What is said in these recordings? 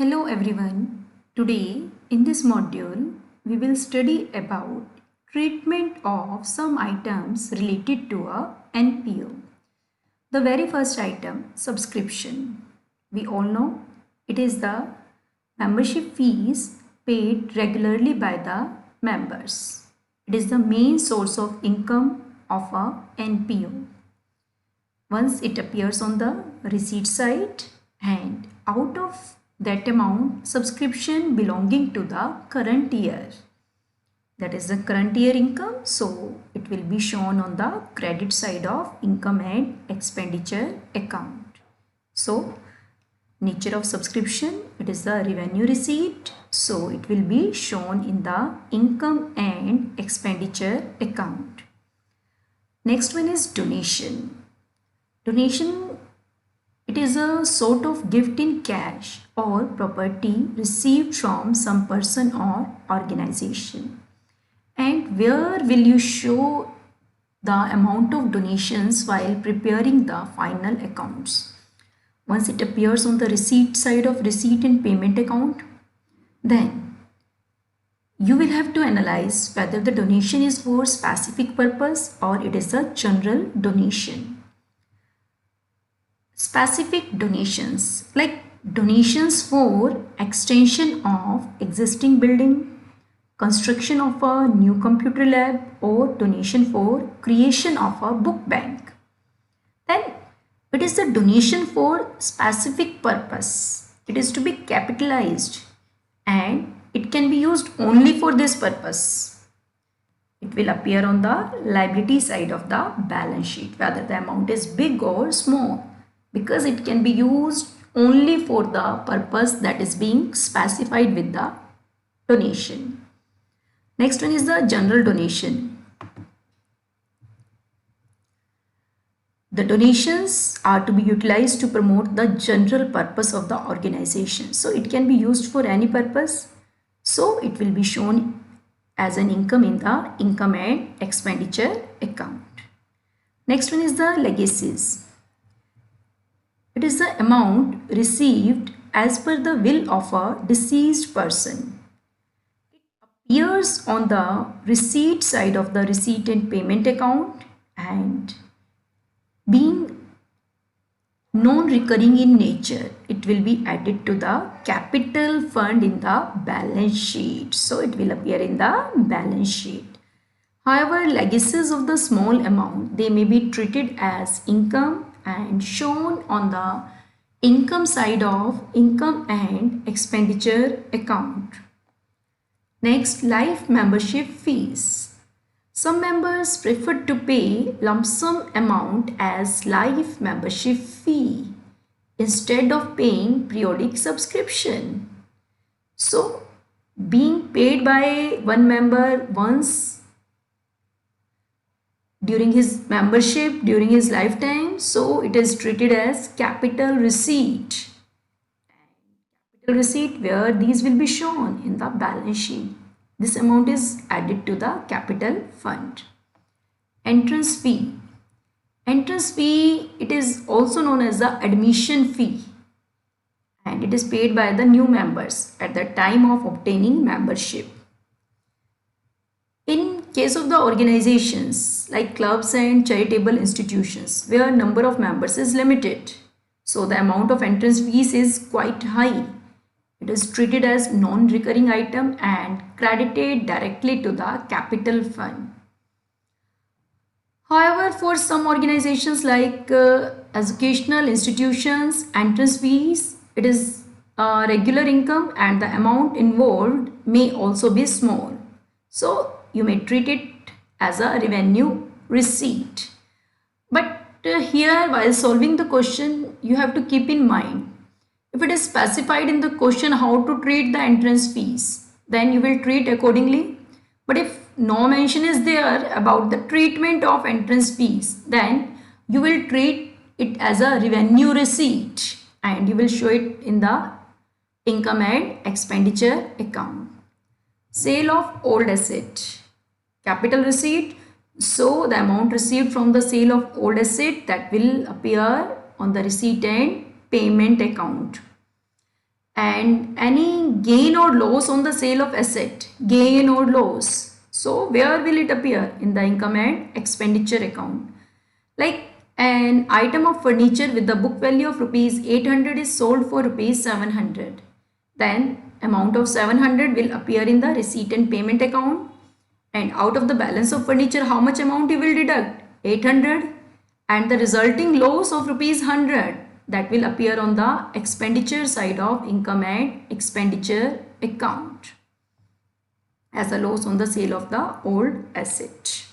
Hello everyone. Today in this module we will study about treatment of some items related to a NPO. The very first item, subscription. We all know it is the membership fees paid regularly by the members. It is the main source of income of a NPO. Once it appears on the receipt side, and out of that amount subscription belonging to the current year, that is the current year income, so it will be shown on the credit side of income and expenditure account. So nature of subscription, it is the revenue receipt, so it will be shown in the income and expenditure account. Next one is donation. Donation, it is a sort of gift in cash or property received from some person or organization. And where will you show the amount of donations while preparing the final accounts? Once it appears on the receipt side of receipt and payment account, then you will have to analyze whether the donation is for specific purpose or it is a general donation. Specific donations, like donations for extension of existing building, construction of a new computer lab, or donation for creation of a book bank. Then it is the donation for specific purpose. It is to be capitalized and it can be used only for this purpose. It will appear on the liability side of the balance sheet, whether the amount is big or small, because it can be used only for the purpose that is being specified with the donation. Next one is the general donation. The donations are to be utilized to promote the general purpose of the organization. So it can be used for any purpose. So it will be shown as an income in the income and expenditure account. Next one is the legacies. It is the amount received as per the will of a deceased person. It appears on the receipt side of the receipt and payment account, and being non-recurring in nature, it will be added to the capital fund in the balance sheet. So it will appear in the balance sheet. However, legacies of the small amount, they may be treated as income and shown on the income side of income and expenditure account. Next, life membership fees. Some members prefer to pay lump sum amount as life membership fee instead of paying periodic subscription. So, being paid by one member once during his membership, during his lifetime, so it is treated as capital receipt. Capital receipt, where these will be shown in the balance sheet. This amount is added to the capital fund. Entrance fee. Entrance fee, it is also known as the admission fee, and it is paid by the new members at the time of obtaining membership. In case of the organizations like clubs and charitable institutions where number of members is limited, so the amount of entrance fees is quite high. It is treated as non-recurring item and credited directly to the capital fund. However, for some organizations like educational institutions, entrance fees, it is regular income and the amount involved may also be small. So you may treat it as a revenue receipt. But here, while solving the question, you have to keep in mind, if it is specified in the question how to treat the entrance fees, then you will treat accordingly. But if no mention is there about the treatment of entrance fees, then you will treat it as a revenue receipt and you will show it in the income and expenditure account. Sale of old asset. Capital receipt, so the amount received from the sale of old asset, that will appear on the receipt and payment account. and any gain or loss on the sale of asset, gain or loss. So where will it appear? In the income and expenditure account. Like an item of furniture with the book value of rupees 800 is sold for rupees 700. Then amount of 700 will appear in the receipt and payment account, and out of the balance of furniture how much amount you will deduct? 800, and the resulting loss of rupees 100, that will appear on the expenditure side of income and expenditure account as a loss on the sale of the old asset.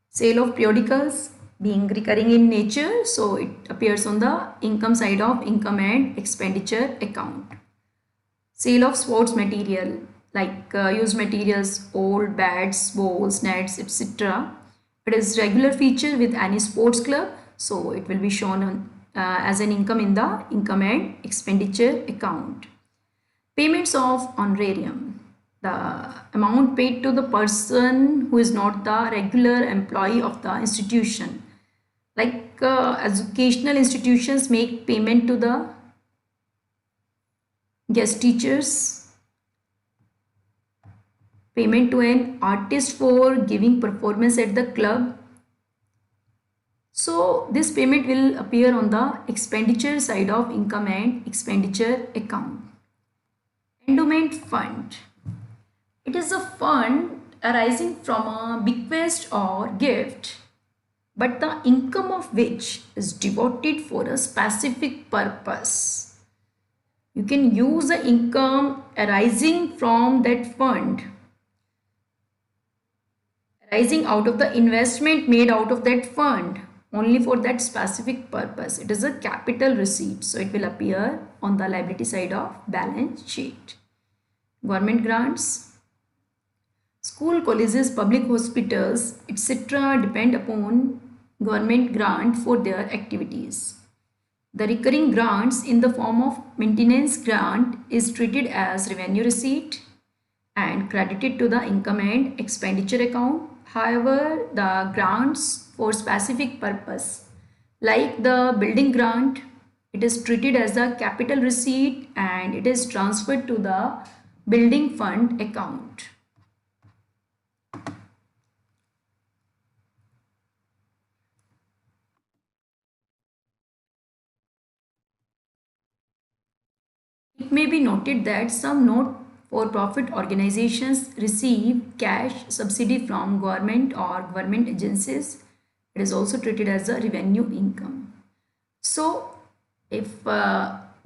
Sale of periodicals being recurring in nature, so it appears on the income side of income and expenditure account. Sale of sports material like used materials, old bats, balls, nets, etc. It is regular feature with any sports club, so it will be shown on, as an income in the income and expenditure account. Payments of honorarium, the amount paid to the person who is not the regular employee of the institution. Like educational institutions make payment to the guest teachers, payment to an artist for giving performance at the club. So this payment will appear on the expenditure side of income and expenditure account. Endowment fund. It is a fund arising from a bequest or gift, but the income of which is devoted for a specific purpose. You can use the income arising from that fund, arising out of the investment made out of that fund only for that specific purpose. It is a capital receipt, so it will appear on the liability side of balance sheet. Government grants. School, colleges, public hospitals, etc. depend upon government grant for their activities. The recurring grants in the form of maintenance grant is treated as revenue receipt and credited to the income and expenditure account. However, the grants for specific purpose like the building grant, it is treated as a capital receipt and it is transferred to the building fund account. It may be noted that some not-for-profit organizations receive cash subsidy from government or government agencies. It is also treated as a revenue income. So, if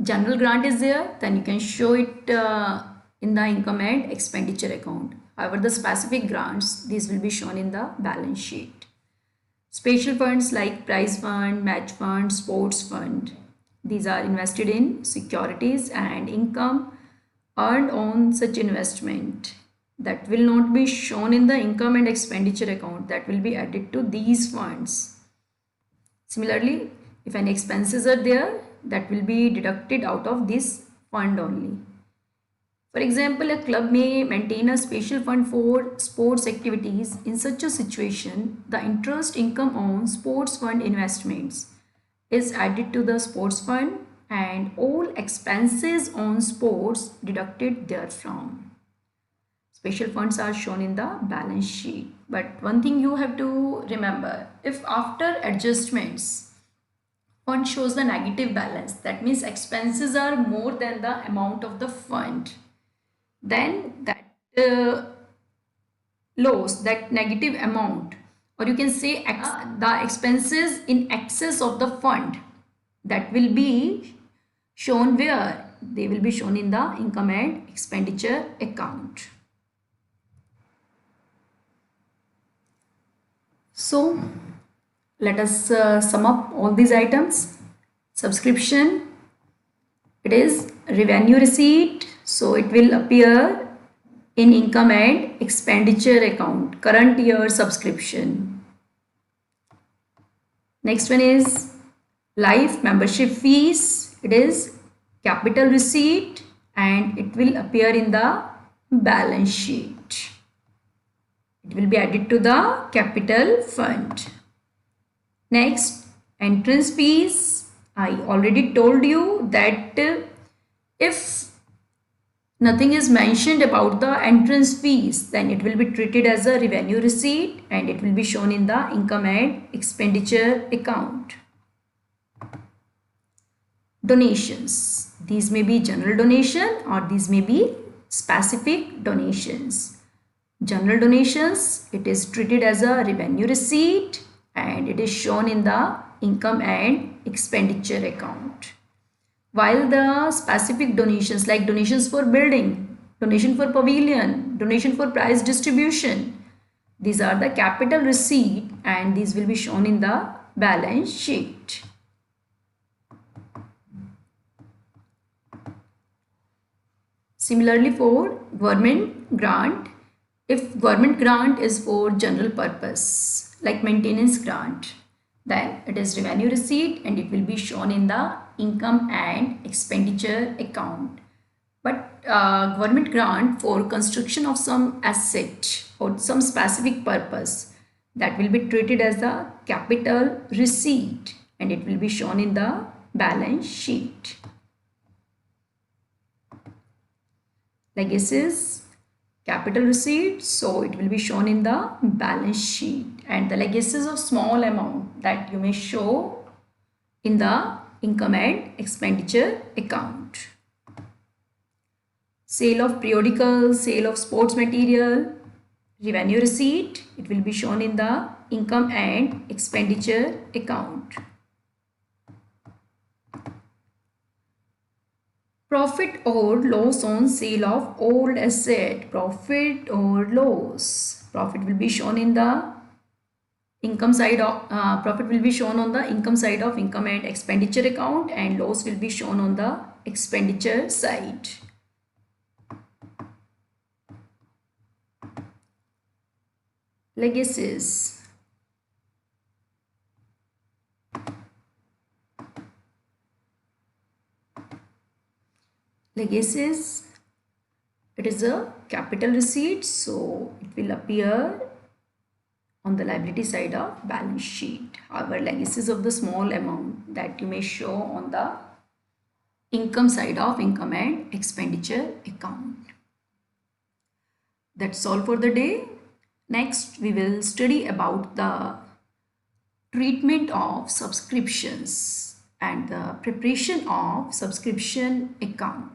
general grant is there, then you can show it in the income and expenditure account. However, the specific grants, these will be shown in the balance sheet. Special funds like prize fund, match fund, sports fund. These are invested in securities and income earned on such investment that will not be shown in the income and expenditure account, that will be added to these funds. Similarly, if any expenses are there, that will be deducted out of this fund only. For example, a club may maintain a special fund for sports activities. In such a situation, the interest income on sports fund investments is added to the sports fund and all expenses on sports deducted therefrom. Special funds are shown in the balance sheet. But one thing you have to remember, if after adjustments fund shows the negative balance, that means expenses are more than the amount of the fund, then that loss, that negative amount, or you can say the expenses in excess of the fund, that will be shown where? They will be shown in the income and expenditure account. So let us sum up all these items. Subscription, it is revenue receipt, so it will appear in income and expenditure account, current year subscription. Next one is life membership fees, it is capital receipt and it will appear in the balance sheet. It will be added to the capital fund. Next, entrance fees. I already told you that if nothing is mentioned about the entrance fees, then it will be treated as a revenue receipt and it will be shown in the income and expenditure account. Donations. These may be general donation or these may be specific donations. General donations, it is treated as a revenue receipt and it is shown in the income and expenditure account. While the specific donations like donations for building, donation for pavilion, donation for prize distribution, these are the capital receipt and these will be shown in the balance sheet. Similarly for government grant, if government grant is for general purpose like maintenance grant, then it is revenue receipt and it will be shown in the income and expenditure account. But government grant for construction of some asset or some specific purpose, that will be treated as a capital receipt and it will be shown in the balance sheet. Legacies, capital receipt, so it will be shown in the balance sheet, and the legacies of small amount that you may show in the income and expenditure account. Sale of periodical, sale of sports material, revenue receipt, it will be shown in the income and expenditure account. Profit or loss on sale of old asset, profit or loss. Profit will be shown in the income side of profit will be shown on the income side of income and expenditure account, and loss will be shown on the expenditure side. Legacies. Legacies, it is a capital receipt, so it will appear on the liability side of balance sheet. However, legacies of the small amount that you may show on the income side of income and expenditure account. That's all for the day. Next, we will study about the treatment of subscriptions and the preparation of subscription account.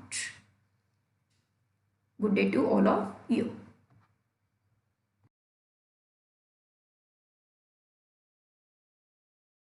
Good day to all of you.